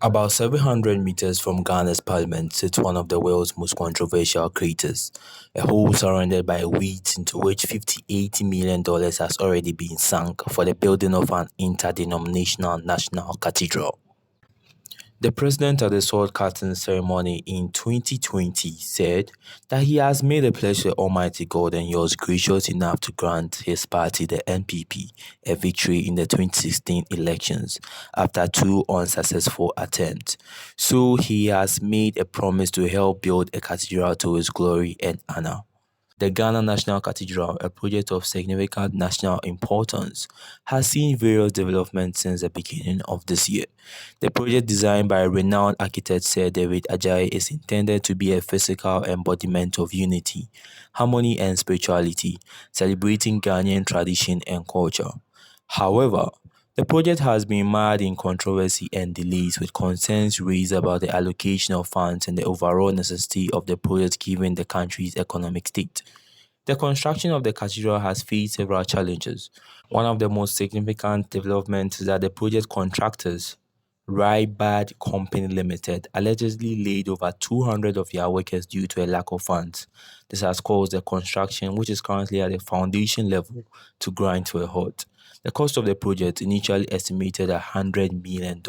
About 700 meters from Ghana's parliament sits one of the world's most controversial craters, a hole surrounded by weeds into which $58 million has already been sunk for the building of an interdenominational national cathedral. The president at the sword cutting ceremony in 2020 said that he has made a pledge to Almighty God and he was gracious enough to grant his party, the NPP, a victory in the 2016 elections after two unsuccessful attempts. So he has made a promise to help build a cathedral to his glory and honor. The Ghana National Cathedral, a project of significant national importance, has seen various developments since the beginning of this year. The project, designed by renowned architect Sir David Ajayi, is intended to be a physical embodiment of unity, harmony and spirituality, celebrating Ghanaian tradition and culture. However, the project has been mired in controversy and delays, with concerns raised about the allocation of funds and the overall necessity of the project given the country's economic state. The construction of the cathedral has faced several challenges. One of the most significant developments is that the project contractors, Bad Company Limited, allegedly laid over 200 of their workers due to a lack of funds. This has caused the construction, which is currently at the foundation level, to grind to a halt. The cost of the project, initially estimated at $100 million,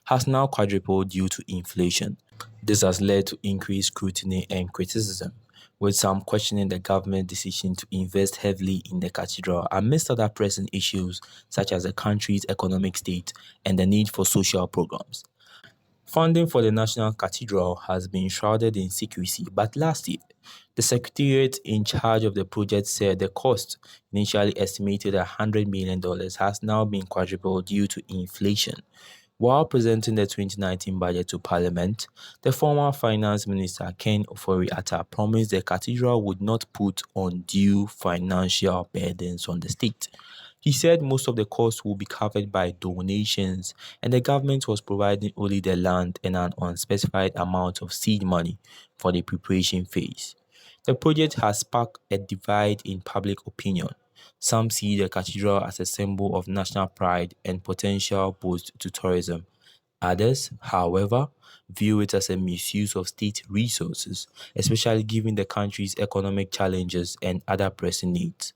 has now quadrupled due to inflation. This has led to increased scrutiny and criticism, with some questioning the government's decision to invest heavily in the cathedral amidst other pressing issues such as the country's economic state and the need for social programs. Funding for the National Cathedral has been shrouded in secrecy, but last year, the secretariat in charge of the project said the cost, initially estimated at $100 million, has now been quadrupled due to inflation. While presenting the 2019 budget to Parliament, the former Finance Minister Ken Ofori-Atta promised the cathedral would not put undue financial burdens on the state. He said most of the costs will be covered by donations and the government was providing only the land and an unspecified amount of seed money for the preparation phase. The project has sparked a divide in public opinion. Some see the cathedral as a symbol of national pride and potential boost to tourism. Others, however, view it as a misuse of state resources, especially given the country's economic challenges and other pressing needs.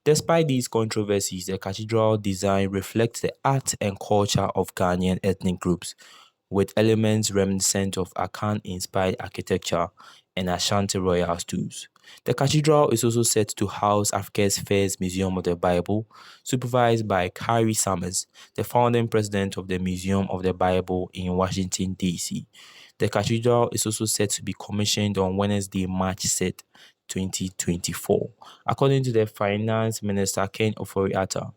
Despite these controversies, the cathedral design reflects the art and culture of Ghanaian ethnic groups, with elements reminiscent of Akan-inspired architecture and Ashanti royal stools. The cathedral is also set to house Africa's first Museum of the Bible, supervised by Kyrie Summers, the founding president of the Museum of the Bible in Washington, D.C. The cathedral is also set to be commissioned on Wednesday, March 6, 2024, according to the Finance Minister Ken Ofori-Atta.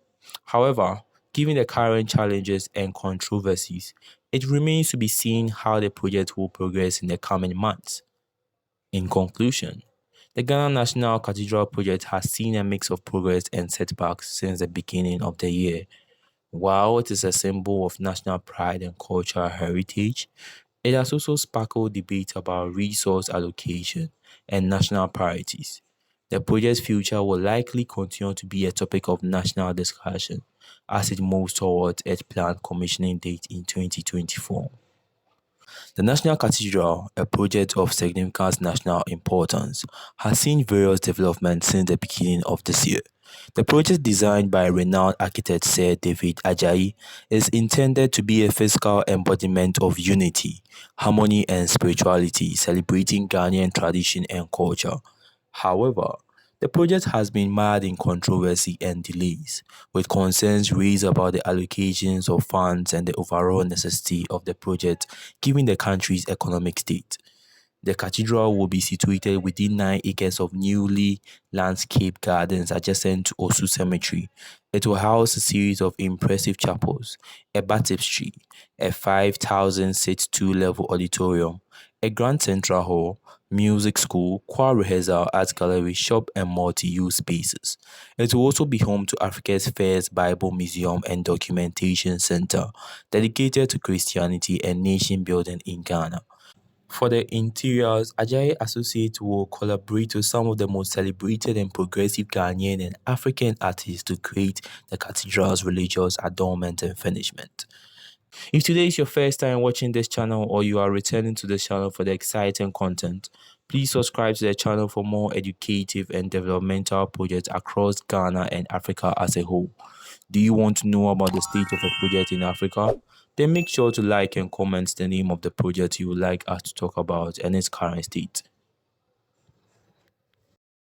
However, given the current challenges and controversies, it remains to be seen how the project will progress in the coming months. In conclusion, the Ghana National Cathedral Project has seen a mix of progress and setbacks since the beginning of the year. While it is a symbol of national pride and cultural heritage, it has also sparkled debate about resource allocation and national priorities. The project's future will likely continue to be a topic of national discussion as it moves towards its planned commissioning date in 2024. The National Cathedral, a project of significant national importance, has seen various developments since the beginning of this year. The project, designed by renowned architect Sir David Ajayi, is intended to be a physical embodiment of unity, harmony and spirituality, celebrating Ghanaian tradition and culture. However, the project has been mired in controversy and delays, with concerns raised about the allocations of funds and the overall necessity of the project given the country's economic state. The cathedral will be situated within 9 acres of newly landscaped gardens adjacent to Osu Cemetery. It will house a series of impressive chapels, a baptistry, a 5,000-seat two-level auditorium, a grand central hall, music school, choir rehearsal, art gallery, shop and multi-use spaces. It will also be home to Africa's first Bible museum and documentation center dedicated to Christianity and nation building in Ghana. For the interiors, Ajayi Associates will collaborate with some of the most celebrated and progressive Ghanaian and African artists to create the cathedral's religious adornment and finishment. If today is your first time watching this channel or you are returning to this channel for the exciting content, please subscribe to the channel for more educative and developmental projects across Ghana and Africa as a whole. Do you want to know about the state of a project in Africa? Then make sure to like and comment the name of the project you would like us to talk about and its current state.